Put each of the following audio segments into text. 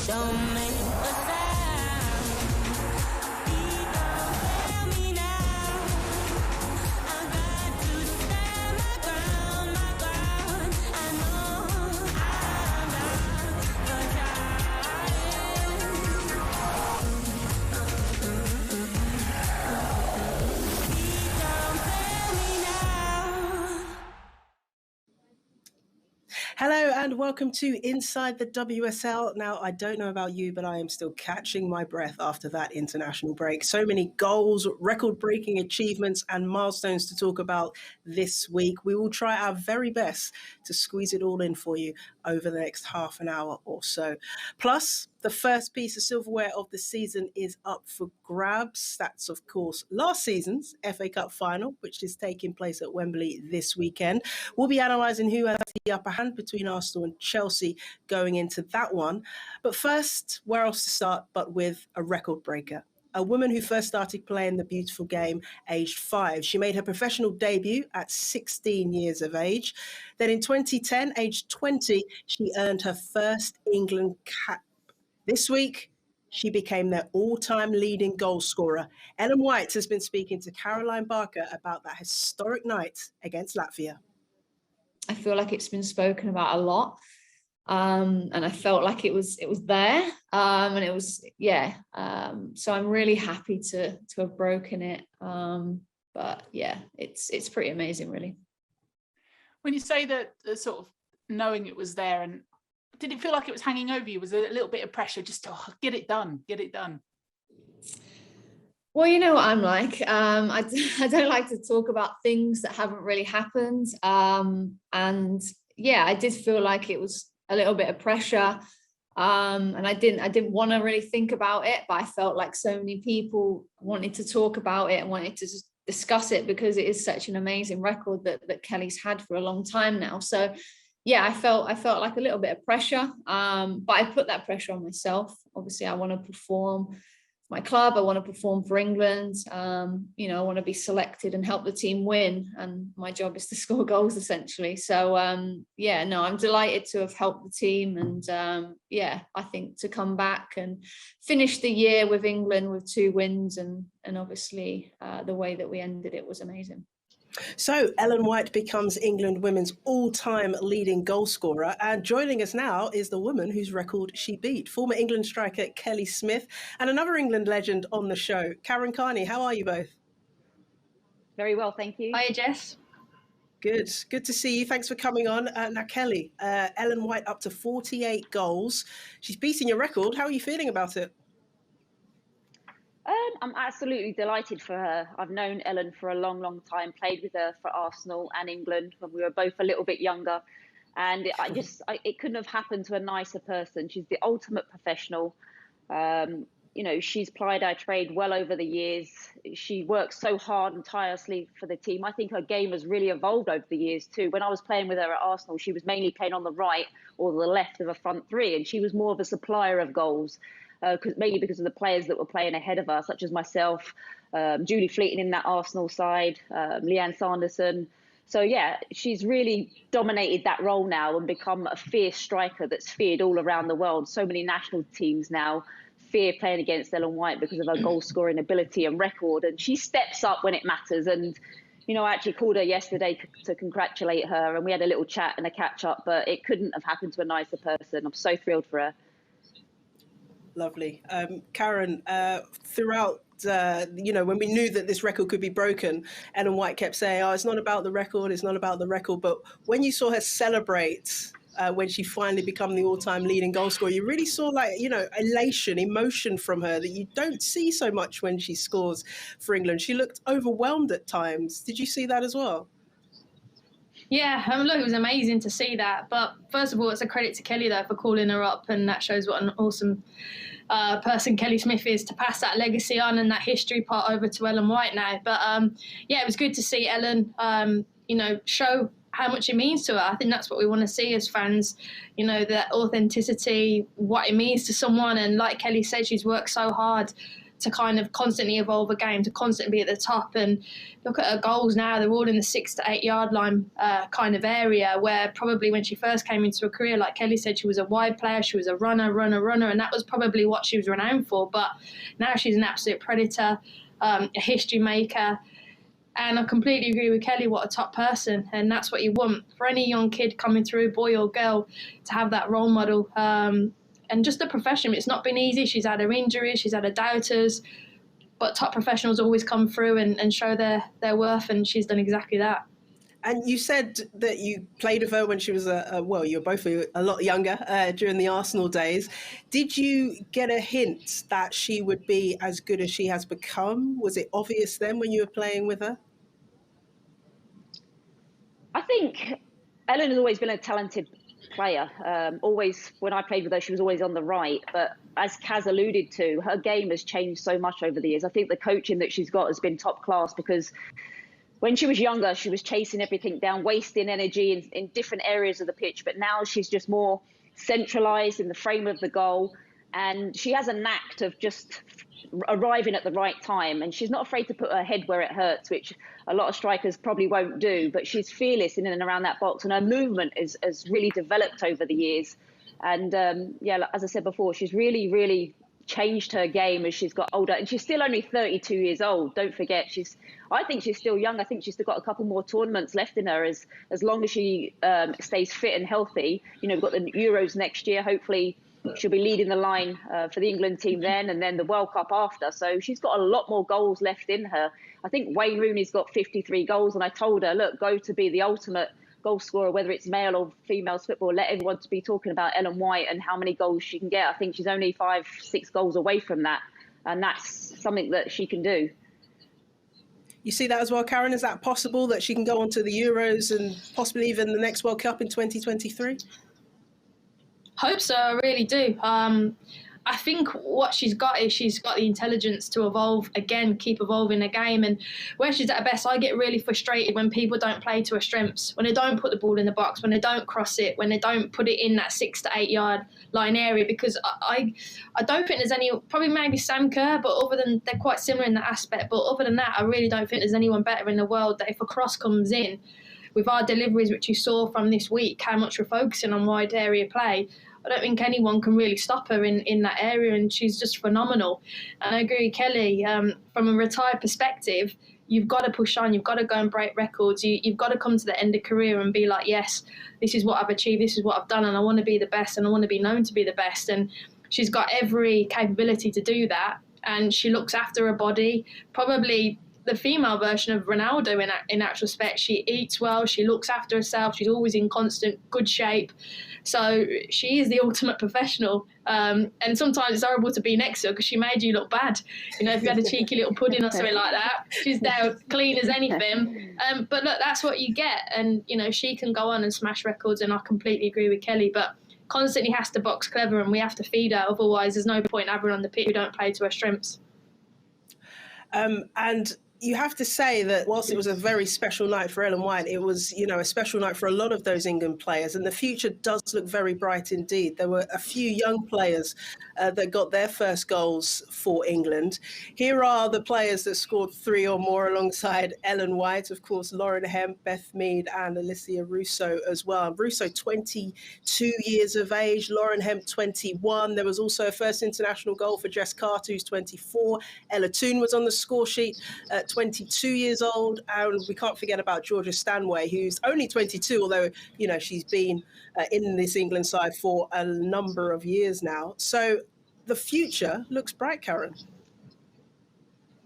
Don't make a sound. Please don't fail me now. I got to stand my ground, my ground. I know I'm not a child. Please don't fail me now. Hello and welcome to Inside the WSL. Now, I don't know about you, but I am still catching my breath after that international break. So many goals, record-breaking achievements and milestones to talk about this week. We will try our very best to squeeze it all in for you over the next half an hour or so. Plus, the first piece of silverware of the season is up for grabs. That's, of course, last season's FA Cup final, which is taking place at Wembley this weekend. We'll be analysing who has the upper hand between Arsenal and Chelsea going into that one. But first, where else to start but with a record breaker? A woman who first started playing the beautiful game aged 5. She made her professional debut at 16 years of age. Then in 2010, aged 20, she earned her first England cap. This week, she became their all-time leading goal scorer. Ellen White has been speaking to Caroline Barker about that historic night against Latvia. I feel like it's been spoken about a lot, and I felt like it was there, and it was so I'm really happy to have broken it. But yeah, it's pretty amazing, really. When you say that, sort of knowing it was there, and did it feel like it was hanging over you? Was there a little bit of pressure just to get it done? Well, you know what I'm like. I don't like to talk about things that haven't really happened. And yeah, I did feel like it was a little bit of pressure. And I didn't want to really think about it, but I felt like so many people wanted to talk about it and wanted to discuss it because it is such an amazing record that Kelly's had for a long time now. So yeah, I felt like a little bit of pressure, but I put that pressure on myself. Obviously, I want to perform for my club. I want to perform for England. I want to be selected and help the team win. And my job is to score goals, essentially. So, I'm delighted to have helped the team. And I think to come back and finish the year with England with 2 wins and obviously the way that we ended it was amazing. So Ellen White becomes England women's all-time leading goal scorer, and joining us now is the woman whose record she beat, former England striker Kelly Smith, and another England legend on the show, Karen Carney. How are you both? Very well, thank you. Hiya, Jess. Good to see you. Thanks for coming on. Now, Kelly, Ellen White up to 48 goals. She's beating your record. How are you feeling about it? I'm absolutely delighted for her. I've known Ellen for a long, long time, played with her for Arsenal and England when we were both a little bit younger. And it couldn't have happened to a nicer person. She's the ultimate professional. She's plied her trade well over the years. She works so hard and tirelessly for the team. I think her game has really evolved over the years too. When I was playing with her at Arsenal, she was mainly playing on the right or the left of a front three, and she was more of a supplier of goals. Mainly because of the players that were playing ahead of her, such as myself, Julie Fleeting in that Arsenal side, Leanne Sanderson. So, yeah, she's really dominated that role now and become a fierce striker that's feared all around the world. So many national teams now fear playing against Ellen White because of her goal-scoring ability and record. And she steps up when it matters. And, I actually called her yesterday to congratulate her, and we had a little chat and a catch-up, but it couldn't have happened to a nicer person. I'm so thrilled for her. Lovely. Karen, throughout, when we knew that this record could be broken, Ellen White kept saying, it's not about the record, it's not about the record. But when you saw her celebrate when she finally became the all-time leading goal scorer, you really saw elation, emotion from her that you don't see so much when she scores for England. She looked overwhelmed at times. Did you see that as well? Yeah, look, it was amazing to see that. But first of all, it's a credit to Kelly, though, for calling her up. And that shows what an awesome person Kelly Smith is to pass that legacy on and that history part over to Ellen White now. But, it was good to see Ellen, show how much it means to her. I think that's what we want to see as fans, that authenticity, what it means to someone. And like Kelly said, she's worked so hard to kind of constantly evolve a game, to constantly be at the top. And look at her goals now, they're all in the 6 to 8 yard line kind of area, where probably when she first came into her career, like Kelly said, she was a wide player, she was a runner, and that was probably what she was renowned for. But now she's an absolute predator, a history maker. And I completely agree with Kelly, what a top person. And that's what you want for any young kid coming through, boy or girl, to have that role model. And just the profession, it's not been easy. She's had her injuries, she's had her doubters, but top professionals always come through and show their worth, and she's done exactly that. And you said that you played with her when she was well, you were both a lot younger during the Arsenal days. Did you get a hint that she would be as good as she has become? Was it obvious then when you were playing with her? I think Ellen has always been a talented player. Always, when I played with her, she was always on the right. But as Kaz alluded to, her game has changed so much over the years. I think the coaching that she's got has been top class, because when she was younger, she was chasing everything down, wasting energy in different areas of the pitch. But now she's just more centralised in the frame of the goal. And she has a knack of just arriving at the right time. And she's not afraid to put her head where it hurts, which a lot of strikers probably won't do. But she's fearless in and around that box. And her movement has really developed over the years. And as I said before, she's really, really changed her game as she's got older, and she's still only 32 years old. Don't forget, I think she's still young. I think she's still got a couple more tournaments left in her, as long as she stays fit and healthy. We've got the Euros next year. Hopefully she'll be leading the line for the England team then, and then the World Cup after. So she's got a lot more goals left in her. I think Wayne Rooney's got 53 goals, and I told her, look, go to be the ultimate goal scorer, whether it's male or female football. Let everyone be talking about Ellen White and how many goals she can get. I think she's only 5-6 goals away from that, and that's something that she can do. You see that as well, Karen? Is that possible that she can go on to the Euros and possibly even the next World Cup in 2023? Hope so, I really do. I think what she's got is she's got the intelligence to evolve again, keep evolving the game. And where she's at her best, I get really frustrated when people don't play to her strengths, when they don't put the ball in the box, when they don't cross it, when they don't put it in that 6 to 8 yard line area. Because I don't think there's any, probably maybe Sam Kerr, but other than, they're quite similar in that aspect. But other than that, I really don't think there's anyone better in the world that if a cross comes in, with our deliveries, which you saw from this week, how much we're focusing on wide area play, I don't think anyone can really stop her in that area, and she's just phenomenal. And I agree with Kelly, from a retired perspective, you've got to push on, you've got to go and break records, you've got to come to the end of career and be like, yes, this is what I've achieved, this is what I've done, and I want to be the best, and I want to be known to be the best. And she's got every capability to do that, and she looks after her body, probably the female version of Ronaldo in actual respect. She eats well, she looks after herself, she's always in constant good shape. So she is the ultimate professional. And sometimes it's horrible to be next to her because she made you look bad. If you had a cheeky little pudding or something like that, she's there clean as anything. But look, that's what you get. And, she can go on and smash records, and I completely agree with Kelly. But constantly has to box clever, and we have to feed her. Otherwise, there's no point having her on the pitch who don't play to her strengths. And you have to say that whilst it was a very special night for Ellen White, it was, a special night for a lot of those England players, and the future does look very bright indeed. There were a few young players that got their first goals for England. Here are the players that scored 3 or more alongside Ellen White. Of course, Lauren Hemp, Beth Mead and Alicia Russo as well. Russo, 22 years of age, Lauren Hemp, 21. There was also a first international goal for Jess Carter, who's 24. Ella Toone was on the score sheet at 22 years old, and we can't forget about Georgia Stanway, who's only 22, although she's been in this England side for a number of years now. So the future looks bright, Karen.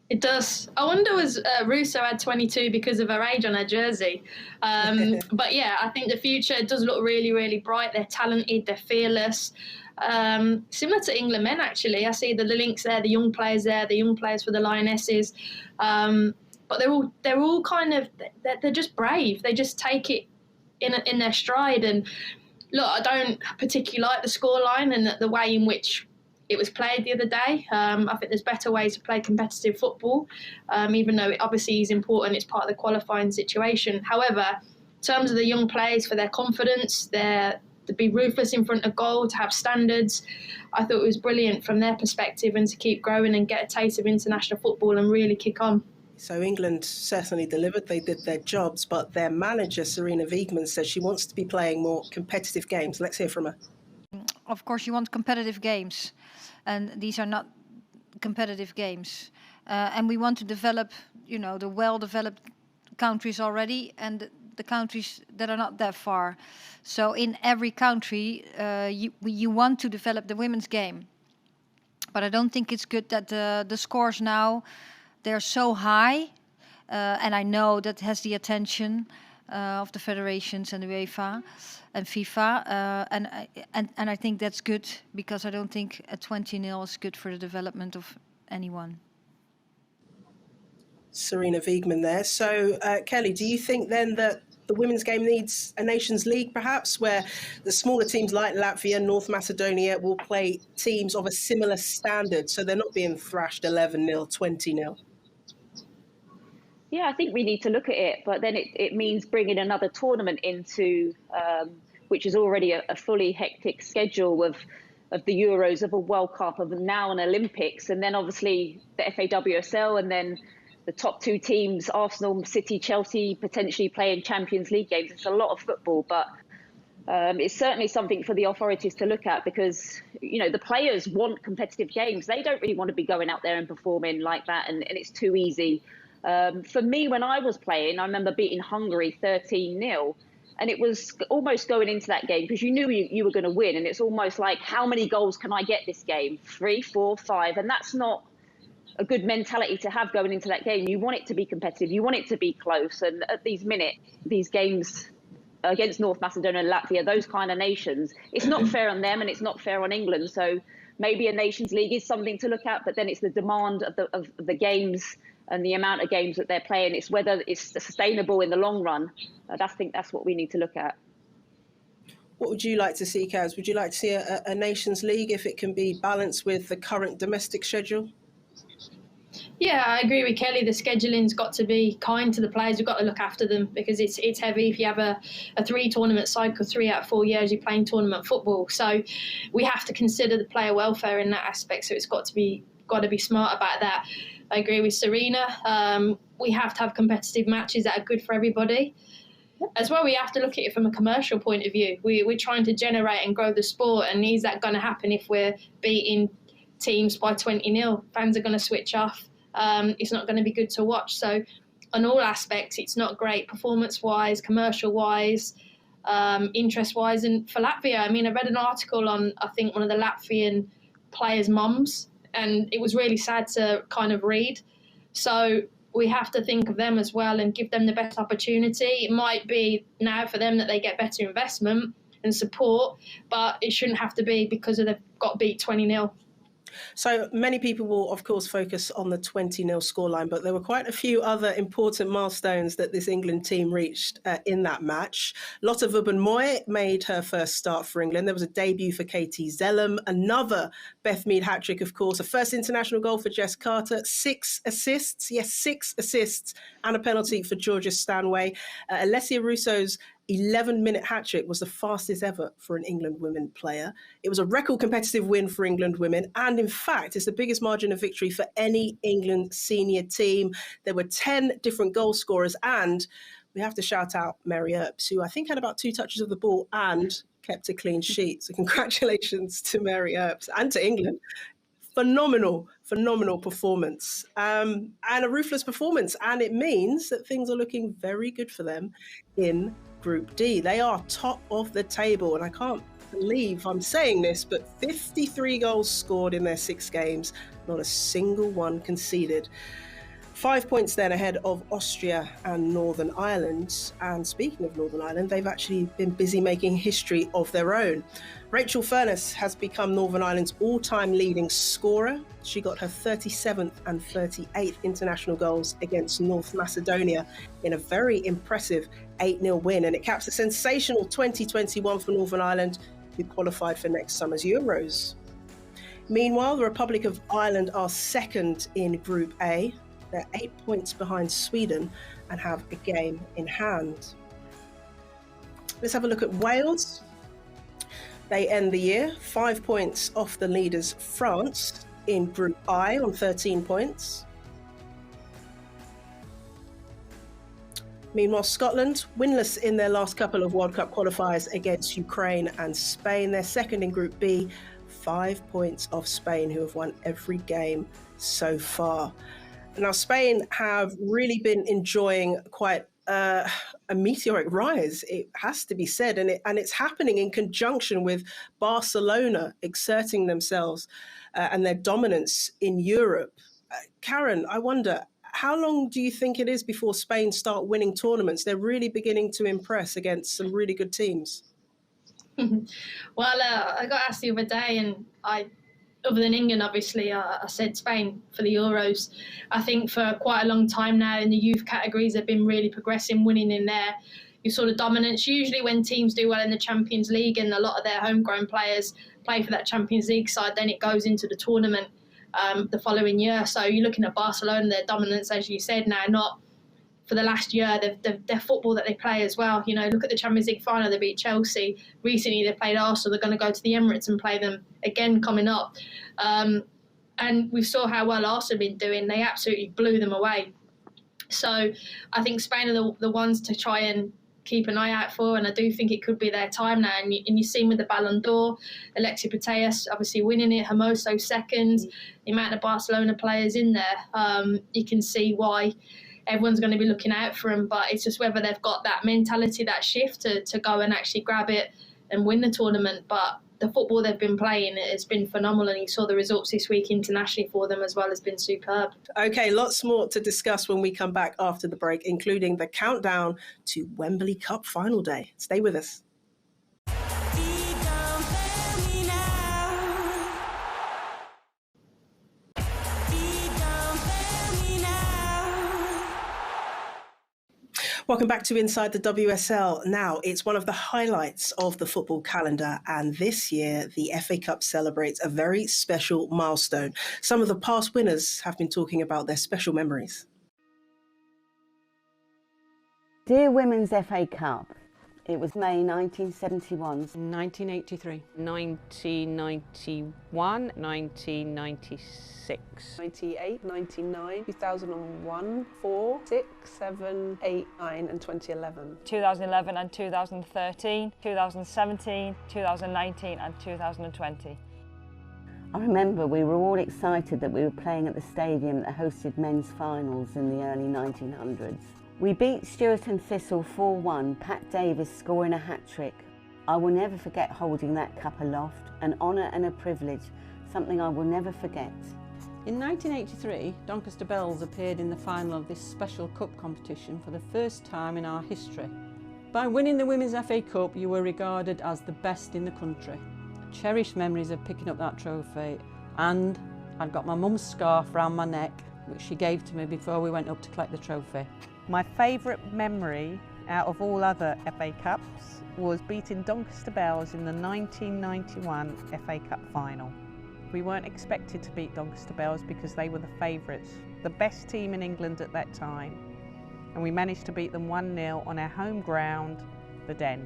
It does. I wonder was Russo had 22 because of her age on her jersey. But yeah, I think the future does look really, really bright. They're talented, they're fearless. Similar to England men, actually. I see the links there, the young players there, the young players for the Lionesses. But they're all kind of, they're just brave. They just take it in their stride. And look, I don't particularly like the scoreline and the way in which it was played the other day. I think there's better ways to play competitive football, even though it obviously is important. It's part of the qualifying situation. However, in terms of the young players, for their confidence, their to be ruthless in front of goal, to have standards. I thought it was brilliant from their perspective, and to keep growing and get a taste of international football and really kick on. So England certainly delivered. They did their jobs, but their manager, Sarina Wiegman, says she wants to be playing more competitive games. Let's hear from her. Of course, you want competitive games, and these are not competitive games. And we want to develop, the well-developed countries already, and the countries that are not that far. So in every country, you want to develop the women's game. But I don't think it's good that the scores now, they're so high. And I know that has the attention of the federations and the UEFA and FIFA. And I think that's good, because I don't think a 20-0 is good for the development of anyone. Sarina Wiegman there. So, Kelly, do you think then that the women's game needs a Nations League, perhaps, where the smaller teams like Latvia, North Macedonia will play teams of a similar standard, so they're not being thrashed 11-0, 20-0? Yeah, I think we need to look at it, but then it means bringing another tournament into, which is already a fully hectic schedule of the Euros, of a World Cup, of now an Olympics, and then obviously the FAWSL, and then the top two teams, Arsenal, City, Chelsea, potentially playing Champions League games. It's a lot of football, but it's certainly something for the authorities to look at, because, the players want competitive games. They don't really want to be going out there and performing like that, and it's too easy. For me, when I was playing, I remember beating Hungary 13-0. And it was almost going into that game, because you knew you were going to win. And it's almost like, how many goals can I get this game? 3, 4, 5. And that's not a good mentality to have going into that game. You want it to be competitive. You want it to be close. And at these games against North Macedonia and Latvia, those kind of nations, it's not fair on them and it's not fair on England. So maybe a Nations League is something to look at, but then it's the demand of the games and the amount of games that they're playing. It's whether it's sustainable in the long run. I think that's what we need to look at. What would you like to see, Kaz? Would you like to see a Nations League if it can be balanced with the current domestic schedule? Yeah, I agree with Kelly. The scheduling's got to be kind to the players. We've got to look after them, because it's heavy. If you have a 3-tournament cycle, 3 out of 4 years, you're playing tournament football. So we have to consider the player welfare in that aspect. So it's got to be smart about that. I agree with Sarina. We have to have competitive matches that are good for everybody. As well, we have to look at it from a commercial point of view. We're trying to generate and grow the sport, and is that going to happen if we're beating teams by 20-0? Fans are going to switch off. It's not going to be good to watch. So on all aspects, it's not great, performance-wise, commercial-wise, interest-wise. And for Latvia, I read an article on, I think, one of the Latvian players' mums, and it was really sad to kind of read. So we have to think of them as well and give them the best opportunity. It might be now for them that they get better investment and support, but it shouldn't have to be because they've got beat 20-0. So many people will, of course, focus on the 20-0 scoreline, but there were quite a few other important milestones that this England team reached in that match. Lotte Wubben-Moy made her first start for England. There was a debut for Katie Zellum, another Beth Mead hat-trick, of course, a first international goal for Jess Carter, 6 assists, yes, 6 assists, and a penalty for Georgia Stanway. Alessia Russo's 11-minute hat-trick was the fastest ever for an England women player. It was a record competitive win for England women, and in fact, it's the biggest margin of victory for any England senior team. There were 10 different goal scorers, and we have to shout out Mary Earps, who I think had about 2 touches of the ball and kept a clean sheet. So congratulations to Mary Earps and to England. Phenomenal performance, and a ruthless performance. And it means that things are looking very good for them in Group D. They are top of the table, and I can't believe I'm saying this, but 53 goals scored in their 6 games, not a single one conceded. 5 points then ahead of Austria and Northern Ireland. And speaking of Northern Ireland, they've actually been busy making history of their own. Rachel Furness has become Northern Ireland's all-time leading scorer. She got her 37th and 38th international goals against North Macedonia in a very impressive 8-0 win. And it caps a sensational 2021 for Northern Ireland, who qualified for next summer's Euros. Meanwhile, the Republic of Ireland are second in Group A. They're 8 points behind Sweden and have a game in hand. Let's have a look at Wales. They end the year 5 points off the leaders France in Group I on 13 points. Meanwhile, Scotland, winless in their last couple of World Cup qualifiers against Ukraine and Spain. They're second in Group B, 5 points off Spain, who have won every game so far. Now, Spain have really been enjoying quite a meteoric rise, it has to be said, and it's happening in conjunction with Barcelona exerting themselves and their dominance in Europe. Karen, I wonder, how long do you think it is before Spain start winning tournaments? They're really beginning to impress against some really good teams. Well, I got asked the other day, and other than England, obviously, I said Spain for the Euros. I think for quite a long time now in the youth categories, they've been really progressing, winning in there. You saw the dominance. Usually when teams do well in the Champions League and a lot of their homegrown players play for that Champions League side, then it goes into the tournament the following year. So you're looking at Barcelona, their dominance, as you said, now not for the last year, their football that they play as well. You know, look at the Champions League final, they beat Chelsea. Recently they played Arsenal, they're going to go to the Emirates and play them again coming up. And we saw how well Arsenal have been doing. They absolutely blew them away. So I think Spain are the ones to try and keep an eye out for, and I do think it could be their time now. And you've seen with the Ballon d'Or, Alexis Putellas obviously winning it, Hermoso second, the amount of Barcelona players in there, you can see why everyone's going to be looking out for them. But it's just whether they've got that mentality, that shift to go and actually grab it and win the tournament. But the football they've been playing has been phenomenal, and you saw the results this week internationally for them as well has been superb. Okay, lots more to discuss when we come back after the break, including the countdown to Wembley Cup final day. Stay with us. Welcome back to Inside the WSL. Now, it's one of the highlights of the football calendar, and this year the FA Cup celebrates a very special milestone. Some of the past winners have been talking about their special memories. Dear Women's FA Cup, it was May 1971. 1983. 1991. 1996. 98, 99, 2001, 4, 6, 7, 8, 9 and 2011. 2011 and 2013, 2017, 2019 and 2020. I remember we were all excited that we were playing at the stadium that hosted men's finals in the early 1900s. We beat Stuart and Thistle 4-1, Pat Davis scoring a hat-trick. I will never forget holding that cup aloft, an honour and a privilege, something I will never forget. In 1983, Doncaster Belles appeared in the final of this special cup competition for the first time in our history. By winning the Women's FA Cup, you were regarded as the best in the country. Cherished memories of picking up that trophy, and I'd got my mum's scarf round my neck, which she gave to me before we went up to collect the trophy. My favourite memory out of all other FA Cups was beating Doncaster Belles in the 1991 FA Cup final. We weren't expected to beat Doncaster Belles because they were the favourites, the best team in England at that time, and we managed to beat them 1-0 on our home ground, the Den.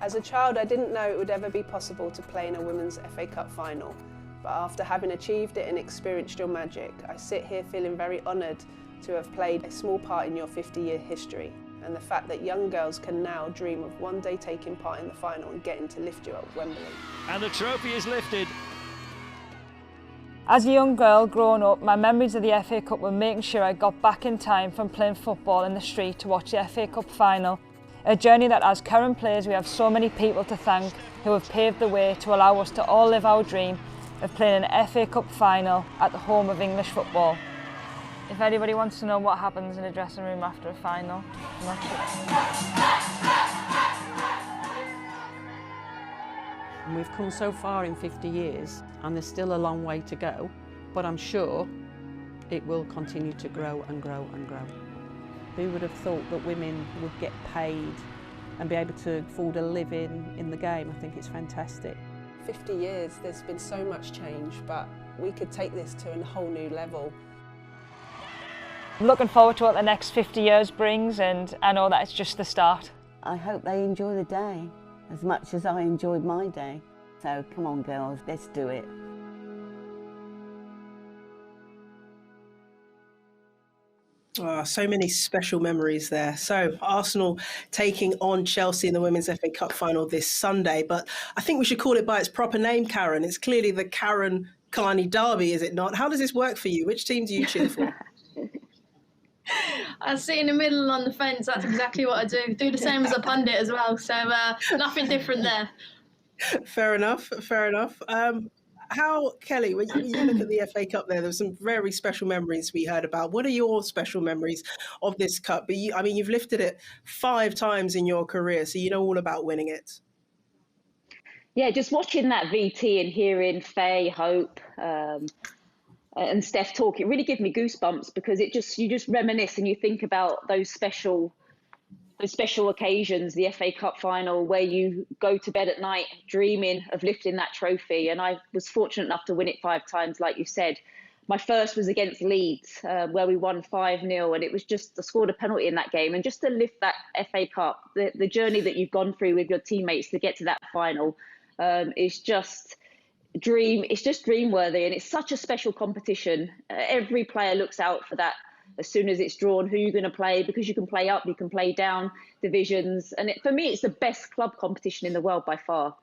As a child, I didn't know it would ever be possible to play in a Women's FA Cup final, but after having achieved it and experienced your magic, I sit here feeling very honoured to have played a small part in your 50-year history, and the fact that young girls can now dream of one day taking part in the final and getting to lift you up Wembley. And the trophy is lifted. As a young girl growing up, my memories of the FA Cup were making sure I got back in time from playing football in the street to watch the FA Cup final. A journey that as current players we have so many people to thank who have paved the way to allow us to all live our dream of playing an FA Cup final at the home of English football. If anybody wants to know what happens in a dressing room after a final, I'm not sure. We've come so far in 50 years and there's still a long way to go, but I'm sure it will continue to grow and grow and grow. Who would have thought that women would get paid and be able to afford a living in the game? I think it's fantastic. 50 years, there's been so much change, but we could take this to a whole new level. I'm looking forward to what the next 50 years brings, and I know that it's just the start. I hope they enjoy the day as much as I enjoyed my day. So come on girls, let's do it. Oh, so many special memories there. So Arsenal taking on Chelsea in the Women's FA Cup final this Sunday. But I think we should call it by its proper name, Karen. It's clearly the Karen Carney Derby, is it not? How does this work for you? Which team do you cheer for? I sit in the middle on the fence. That's exactly what I do. Do the same as a pundit as well. So nothing different there. Fair enough. Fair enough. How, Kelly, when you look at the FA Cup there's some very special memories we heard about. What are your special memories of this cup? But you've lifted it 5 times in your career, so you know all about winning it. Yeah, just watching that VT and hearing Faye, Hope, and Steph talk, it really gives me goosebumps because you just reminisce and you think about those special occasions, the FA Cup final, where you go to bed at night dreaming of lifting that trophy. And I was fortunate enough to win it 5 times, like you said. My first was against Leeds, where we won 5-0, and it was just, I scored a penalty in that game. And just to lift that FA Cup, the journey that you've gone through with your teammates to get to that final is just dream-worthy. And it's such a special competition. Every player looks out for that as soon as it's drawn, who you're going to play, because you can play up, you can play down divisions. And for me, it's the best club competition in the world by far.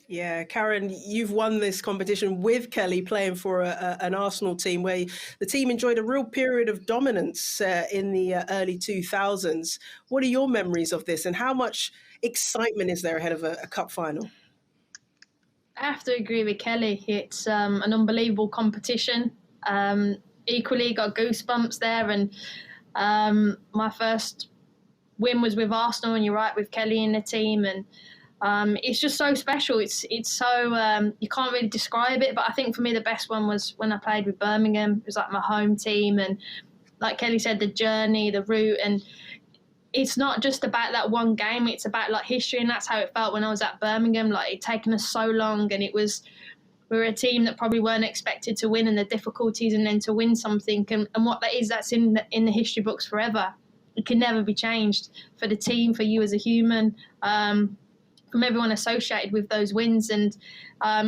Yeah, Karen, you've won this competition with Kelly playing for an Arsenal team where the team enjoyed a real period of dominance in the early 2000s. What are your memories of this and how much excitement is there ahead of a cup final? I have to agree with Kelly. It's an unbelievable competition. Equally got goosebumps there, and my first win was with Arsenal, and you're right, with Kelly in the team, and it's just so special. It's so you can't really describe it, but I think for me the best one was when I played with Birmingham. It was like my home team, and like Kelly said, the journey, the route, and it's not just about that one game, it's about like history, and that's how it felt when I was at Birmingham. Like it'd taken us so long, and we were a team that probably weren't expected to win, and the difficulties, and then to win something, and what that is, that's in the history books forever. It can never be changed for the team, for you as a human, from everyone associated with those wins. And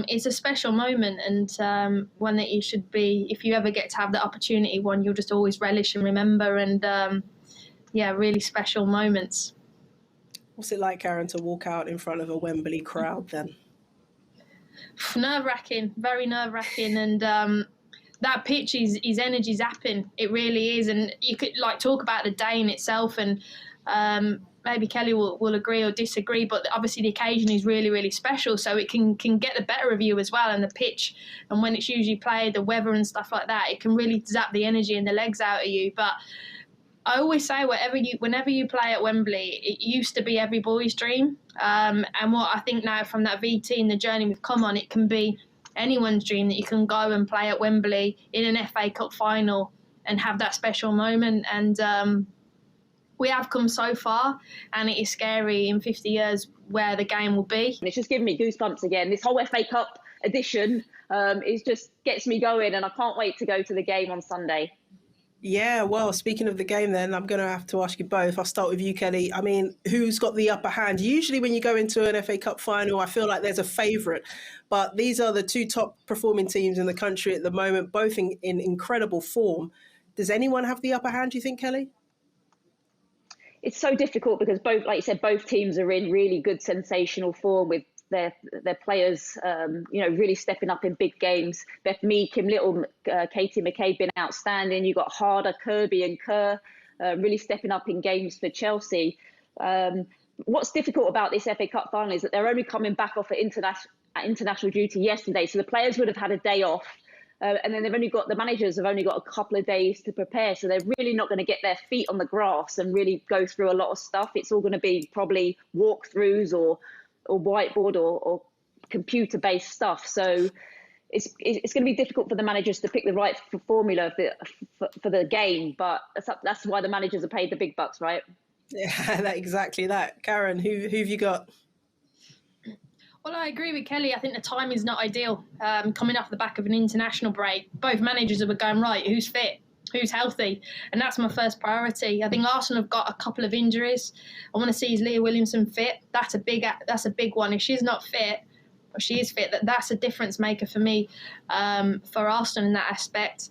it's a special moment, and one that you should be, if you ever get to have the opportunity, one you'll just always relish and remember. And really special moments. What's it like, Karen, to walk out in front of a Wembley crowd then? Nerve-wracking, very nerve-wracking, and that pitch is energy zapping. It really is, and you could talk about the day in itself, and maybe Kelly will agree or disagree, but obviously the occasion is really, really special, so it can get the better of you as well. And the pitch, and when it's usually played, the weather and stuff like that, it can really zap the energy and the legs out of you. But I always say, whenever you play at Wembley, it used to be every boy's dream. And what I think now from that VT and the journey we've come on, it can be anyone's dream that you can go and play at Wembley in an FA Cup final and have that special moment. And we have come so far, and it is scary in 50 years where the game will be. And it's just giving me goosebumps again. This whole FA Cup edition is just gets me going, and I can't wait to go to the game on Sunday. Yeah, well, speaking of the game then, I'm going to have to ask you both. I'll start with you, Kelly. I mean, who's got the upper hand? Usually when you go into an FA Cup final, I feel like there's a favourite. But these are the 2 top performing teams in the country at the moment, both in incredible form. Does anyone have the upper hand, do you think, Kelly? It's so difficult because both, like you said, both teams are in really good, sensational form with their players, really stepping up in big games. Beth Mead, Kim Little, Katie McCabe been outstanding. You got Harder, Kirby and Kerr really stepping up in games for Chelsea. What's difficult about this FA Cup final is that they're only coming back off at international duty yesterday. So the players would have had a day off. And then the managers have only got a couple of days to prepare. So they're really not going to get their feet on the grass and really go through a lot of stuff. It's all going to be probably walkthroughs or whiteboard or computer-based stuff. So it's going to be difficult for the managers to pick the right formula for the game. But that's why the managers are paid the big bucks, right? Yeah, exactly that. Karen, who've you got? Well, I agree with Kelly. I think the time is not ideal. Coming off the back of an international break, both managers are going, right, who's fit? Who's healthy? And that's my first priority. I think Arsenal have got a couple of injuries. I want to see is Leah Williamson fit. That's a big one. If she's not fit, she is fit, that's a difference maker for me, for Arsenal in that aspect.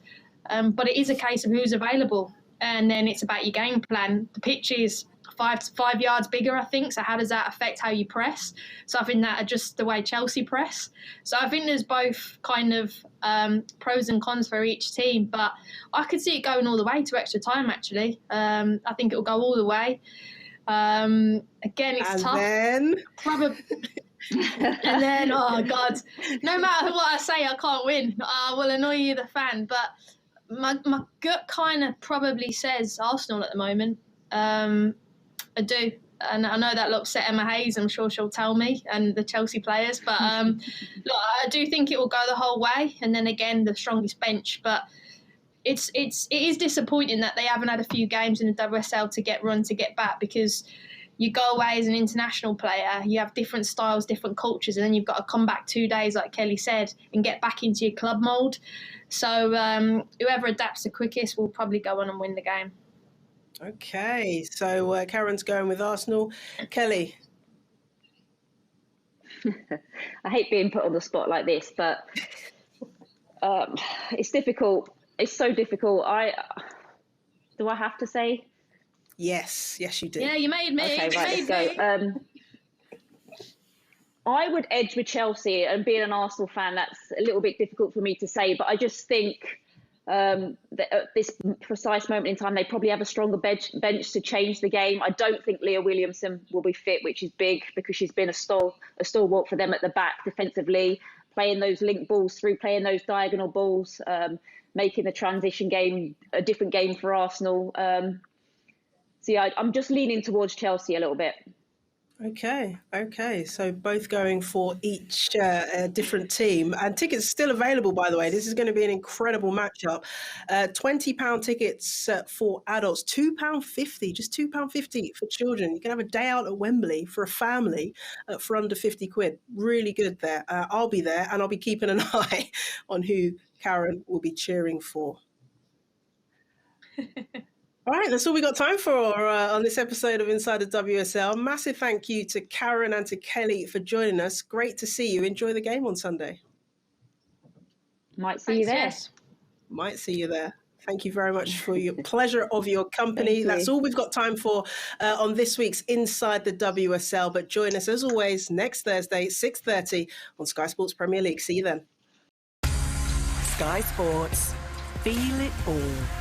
But it is a case of who's available, and then it's about your game plan. The pitch is 5 yards bigger, I think. So how does that affect how you press? So I think that adjusts the way Chelsea press. So I think there's both kind of pros and cons for each team, but I could see it going all the way to extra time, actually. I think it'll go all the way. Again, it's And tough. then... Probably. And then, oh God, no matter what I say, I can't win. I will annoy you, the fan, but my gut kind of probably says Arsenal at the moment. I do, and I know that'll upset Emma Hayes. I'm sure she'll tell me, and the Chelsea players. But look, I do think it will go the whole way, and then again the strongest bench. But it is disappointing that they haven't had a few games in the WSL to get back, because you go away as an international player, you have different styles, different cultures, and then you've got to come back 2 days, like Kelly said, and get back into your club mould. So whoever adapts the quickest will probably go on and win the game. Okay, so Karen's going with Arsenal. Kelly? I hate being put on the spot like this, but it's difficult. It's so difficult. Do I have to say? Yes, you do. Yeah, you made me. Okay, right, let's go. I would edge with Chelsea, and being an Arsenal fan, that's a little bit difficult for me to say, but I just think that at this precise moment in time, they probably have a stronger bench to change the game. I don't think Leah Williamson will be fit, which is big, because she's been a stalwart for them at the back defensively, playing those link balls through, playing those diagonal balls, making the transition game a different game for Arsenal. So yeah, I'm just leaning towards Chelsea a little bit. Okay. So both going for each different team. And tickets still available, by the way. This is going to be an incredible matchup. £20 tickets for adults, £2.50, just £2.50 for children. You can have a day out at Wembley for a family for under 50 quid. Really good there. I'll be there, and I'll be keeping an eye on who Karen will be cheering for. All right, that's all we got time for on this episode of Inside the WSL. Massive thank you to Karen and to Kelly for joining us. Great to see you. Enjoy the game on Sunday. Might see you there. Yes. Might see you there. Thank you very much for your pleasure of your company. That's all we've got time for on this week's Inside the WSL. But join us, as always, next Thursday, 6:30 on Sky Sports Premier League. See you then. Sky Sports. Feel it all.